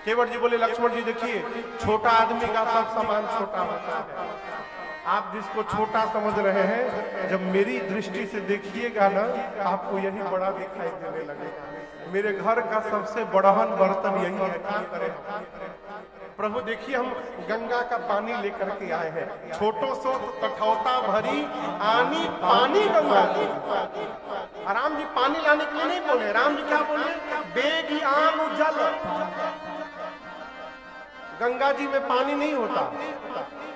केवट जी बोले लक्ष्मण जी देखिए, छोटा आदमी का सब सामान छोटा होता है। आप जिसको छोटा समझ रहे हैं, जब मेरी दृष्टि से देखिएगा ना, आपको यही बड़ा दिखाई देने लगेगा। मेरे घर का सबसे बड़हन बर्तन यही है, क्या करें प्रभु। देखिए हम गंगा का पानी लेकर के आए हैं, छोटो सो कठौता भरी आनी पानी गंगा जी। राम जी पानी लाने के लिए नहीं बोले, राम जी क्या बोले, बेगी आन जल। गंगा जी में पानी नहीं होता,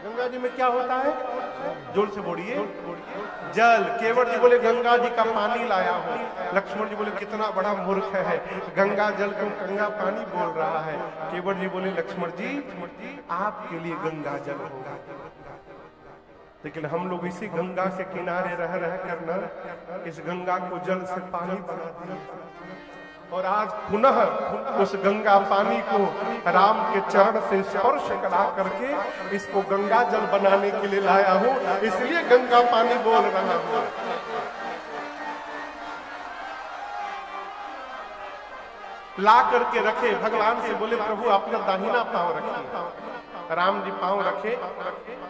गंगा जी में क्या होता है, जोर से बोलिए, जल। केवट जी बोले गंगा जी का पानी लाया हूं। लक्ष्मण जी बोले कितना बड़ा मूर्ख है, गंगा जल क्यों गंगा पानी बोल रहा है। केवट जी बोले लक्ष्मण जी आपके लिए गंगा जल होगा, लेकिन हम लोग इसी गंगा के किनारे रह कर न इस गंगा को जल से पानी बना दिया, और आज पुनः उस गंगा पानी को राम के चरण से स्पर्श करा करके इसको गंगा जल बनाने के लिए लाया हूं, इसलिए गंगा पानी बोल रहा हूं। ला करके रखे, भगवान से बोले प्रभु अपना दाहिना पांव रखिए। राम जी पांव रखे,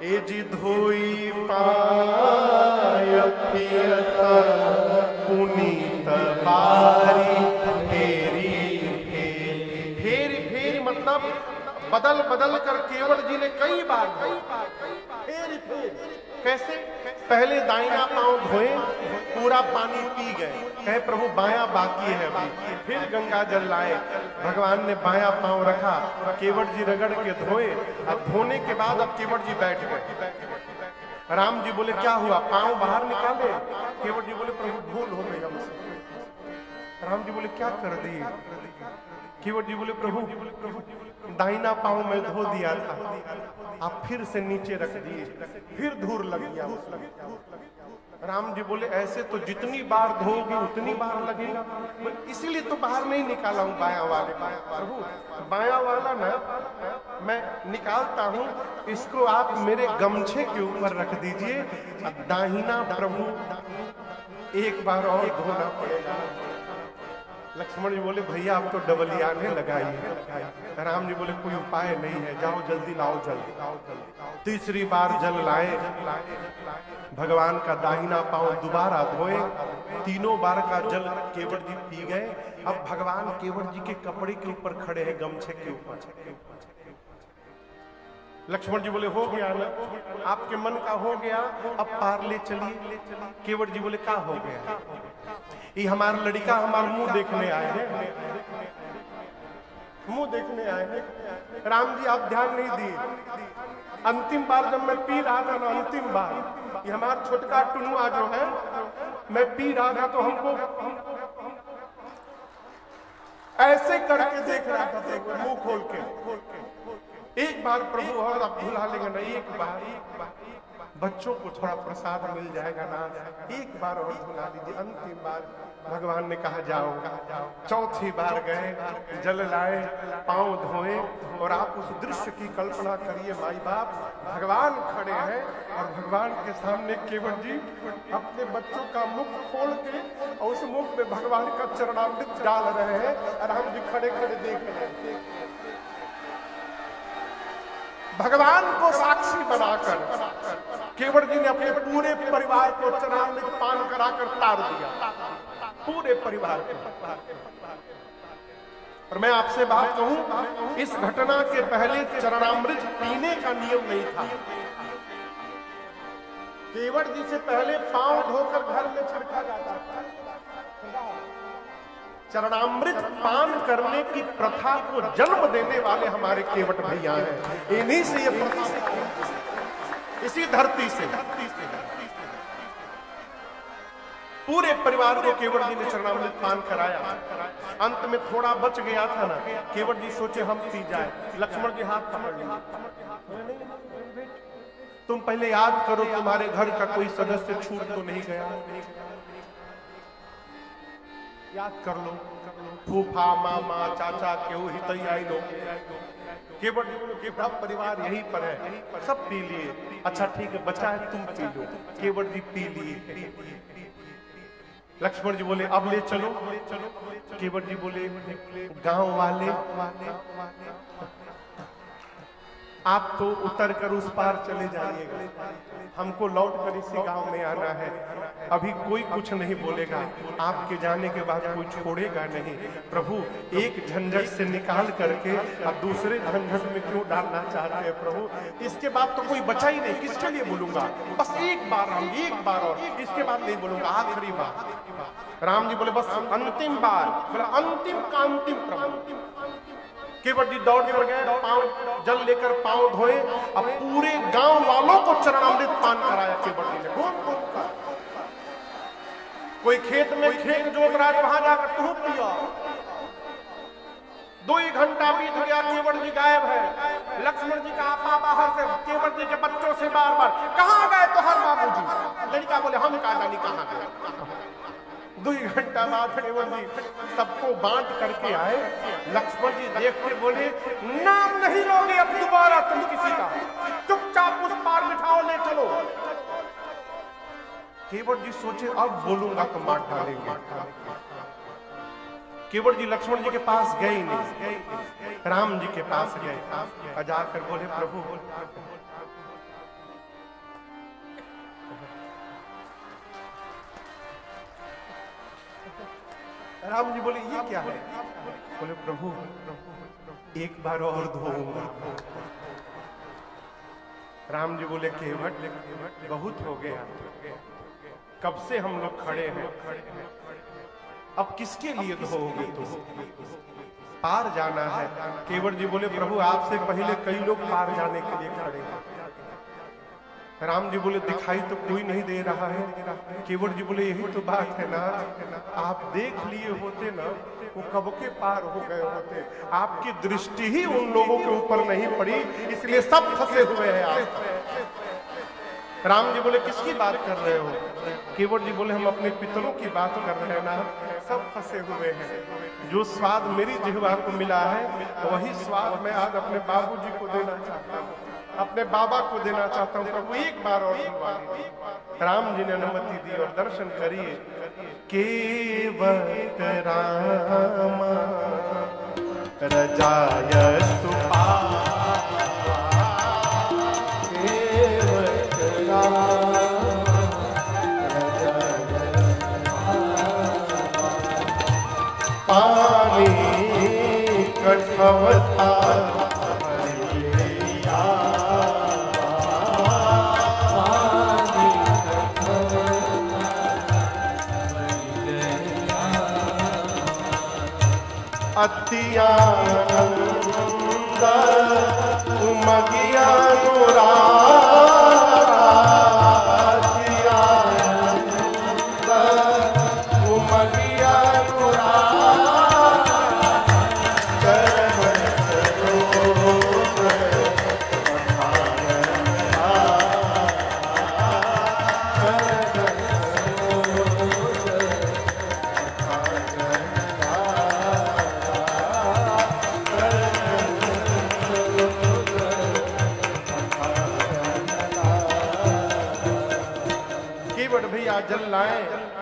ए जी धोई पाय पुनीत बारी फेरी मतलब बदल बदल कर केवट जी ने कई बार फेरी कैसे, पहले दाहिना पांव धोए, पूरा पानी पी गए, कहे प्रभु बायां बाकी है अभी, फिर गंगा जल लाए, भगवान ने बायां पांव रखा, केवट जी रगड़ के धोए, अब धोने के बाद अब केवट जी बैठ गए। राम जी बोले क्या हुआ, पांव बाहर निकाले, केवट जी बोले प्रभु भूल हो गई हमसे। राम जी बोले क्या कर दी, केवट जी बोले प्रभु दाहिना पांव में धो दिया था, आप फिर से नीचे रख दिए, फिर धूल लग गया। राम जी बोले ऐसे तो जितनी बार धोगे उतनी बार लगेगा, इसीलिए तो बाहर नहीं निकाला हूं बाया वाले। प्रभु बाया वाला ना मैं निकालता हूं, इसको आप मेरे गमछे के ऊपर रख दीजिए, दाहिना प्रभु एक बार और धोना पड़ेगा। लक्ष्मण जी बोले भैया आप तो डबलियाने लगाइए। राम जी बोले कोई उपाय नहीं है, जाओ जल्दी लाओ जल। तीसरी बार जल लाए, भगवान का दाहिना पांव दोबारा धोए, तीनों बार का जल केवट जी पी गए। अब भगवान केवट जी के कपड़े के ऊपर खड़े हैं, गमछे के ऊपर। लक्ष्मण जी बोले हो गया ना, आपके मन का हो गया, अब पार ले चलिए। केवट जी बोले क्या हो गया, ये हमारा लड़का हमारा मुंह देखने आए हैं, मुंह देखने आए हैं। राम जी आप ध्यान नहीं दिए, अंतिम बार जब मैं पी रहा था ना, अंतिम बार ये हमारा छोटका टुनुआ जो है, मैं पी रहा था तो हमको ऐसे करके देख रहा था मुंह खोल के। एक बार प्रभु और आप भुला लेंगे ना, एक बार बच्चों को थोड़ा प्रसाद मिल जाएगा ना, एक बार और भुला दीजिए। अंतिम बार भगवान ने कहा जाओ। चौथी बार गए, जल लाए, पांव धोए, और आप उस दृश्य की कल्पना करिए, माई बाप भगवान खड़े हैं और भगवान के सामने केवट जी अपने बच्चों का मुख खोल के और उस मुख में भगवान का चरणामृत डाल रहे हैं, राम जी खड़े खड़े देख रहे हैं। भगवान को साक्षी बनाकर केवट जी ने अपने पूरे परिवार को चरणामृत पान कराकर तार दिया, पूरे परिवार को। और मैं आपसे बात कहूं, इस घटना के पहले चरणामृत पीने का नियम नहीं था। केवट जी से पहले पांव धोकर घर में छिड़का जाता था। चरणामृत पान करने की प्रथा को जन्म देने वाले हमारे केवट भैया हैं, इन्हीं से ये प्रथा, इसी धरती से पूरे परिवार को केवट जी ने चरणामृत पान कराया। अंत में थोड़ा बच गया था ना, केवट जी सोचे हम पी जाए, लक्ष्मण जी हाथ पकड़ लिए, तुम पहले याद करो तुम्हारे घर का कोई सदस्य छूट तो नहीं गया, याद कर लो, फूफा मामा चाचा केहू हितई आई लो। केवट जी बोलो परिवार यहीं पर है, सब पी लिए, अच्छा ठीक है बचा है तुम पी लो। केवट जी पी लिए। लक्ष्मण जी बोले अब ले चलो। केवट जी बोले गांव वाले आप तो उतर कर उस पार चले जाइएगा, हमको लौट कर इसी गांव में आना है। अभी कोई कुछ नहीं बोलेगा, आपके जाने के बाद कोई छोड़ेगा नहीं। प्रभु एक झंझट से निकाल करके अब दूसरे झंझट में क्यों डालना चाहते हैं प्रभु? इसके बाद तो कोई बचा ही नहीं, किसके लिए बोलूंगा? बस एक बार राम, एक बार और, इसके बाद नहीं बोलूंगा, आखिरी बार। राम जी बोले बस अंतिम बार, बोले अंतिम का अंतिम प्रभु। केवट जी दौड़ कर गए, पांव जल लेकर पांव धोए, अब पूरे गांव वालों को चरणामृत पान कराया केवट जी ने। कोई खेत में खेत जोत रहा है, वहां जाकर तू पिया। 2 घंटा बीत गया, केवट जी गायब है। लक्ष्मण जी का आपा बाहर से केवट जी के बच्चों से बार बार कहां गए तो हर बाबूजी? लड़का बोले हम कहा जानी कहां गए। 2 घंटा बाद केवट जी सबको बांट करके आए। लक्ष्मण जी देखते बोले नाम नहीं लोगे अब दोबारा तुम किसी का, चुपचाप उस पार बिठाओ, ले चलो। केवट जी सोचे अब बोलूंगा तो मार डालेंगे। केवट जी लक्ष्मण जी के पास गए नहीं, राम जी के पास गए। जाकर बोले प्रभु राम जी बोले ये क्या है? बोले प्रभु एक बार और धोऊंगा। राम जी बोले केवट बहुत हो गया, कब से हम लोग खड़े हैं, अब किसके लिए धोओगे तुम? पार जाना है। केवट जी बोले प्रभु आपसे पहले कई लोग पार जाने के लिए खड़े हैं। राम जी बोले दिखाई तो कोई नहीं दे रहा है। केवट जी बोले यही तो बात है ना, आप देख लिए होते ना वो कब के पार हो गए होते। आपकी दृष्टि ही उन लोगों के ऊपर नहीं पड़ी, इसलिए सब फंसे हुए हैं आप। राम जी बोले किसकी बात कर रहे हो? केवट जी बोले हम अपने पितरों की बात कर रहे हैं ना, सब फंसे हुए हैं। जो स्वाद मेरी जिह्वा को मिला है वही स्वाद मैं आज अपने बाबूजी को देना चाहता हूँ, अपने बाबा को देना चाहता हूँ। प्रभु एक बार और राम जी ने अनुमति दी और दर्शन करिए। केवट राम रजाय सुपार, केवट राम पानी कठवता अति आनंद उमगिया जल लाए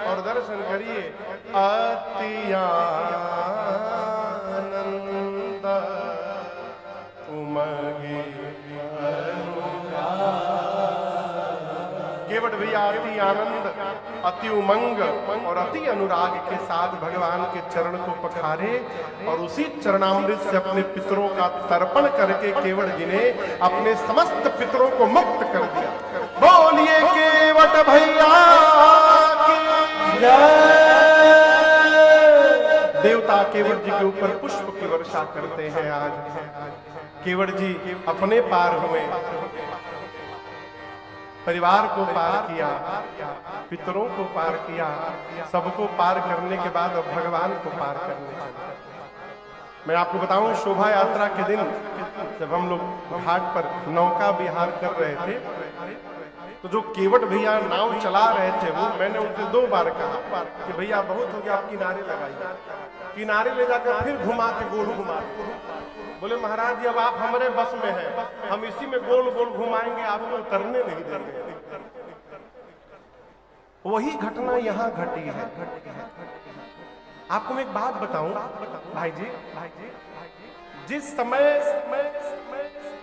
और दर्शन करिए। अति आनंद उमगे केवट भैया अति आनंद, अति उमंग और अति अनुराग के साथ भगवान के चरण को पखारे और उसी चरणामृत से अपने पितरों का तर्पण करके केवट जी ने अपने समस्त पितरों को मुक्त कर दिया। बोलिए केवट भैया की जय। देवता केवट जी के ऊपर पुष्प की वर्षा करते हैं। आज केवट जी अपने पार हुए, परिवार को पार किया, पितरों को पार किया, सबको पार करने के बाद अब भगवान को पार करने के। मैं आपको बताऊं शोभा यात्रा के दिन जब हम लोग घाट पर नौका विहार कर रहे थे तो जो केवट भैया नाव चला रहे थे वो मैंने उनसे 2 बार कहा कि भैया बहुत हो गया, आप किनारे लगाइए। किनारे ले जाकर फिर घुमा के गोल घुमा। बोले महाराज जी अब आप हमारे बस में हैं, हम इसी में गोल गोल घुमाएंगे, आपको उतरने नहीं देंगे। वही घटना यहां घटी है। आपको मैं एक बात बताऊं भाई जी, जिस समय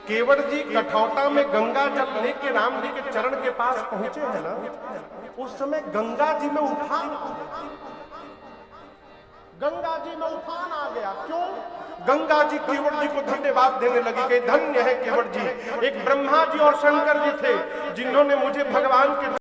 केवट जी कठौता में गंगा जल लेके राम जी के चरण के पास पहुंचे हैं ना, उस समय गंगा जी में उफान आ गया। गंगा जी में उफान आ गया। क्यों? गंगा जी केवट जी को धन्यवाद देने लगी कि धन्य है केवट जी, एक ब्रह्मा जी और शंकर जी थे जिन्होंने मुझे भगवान के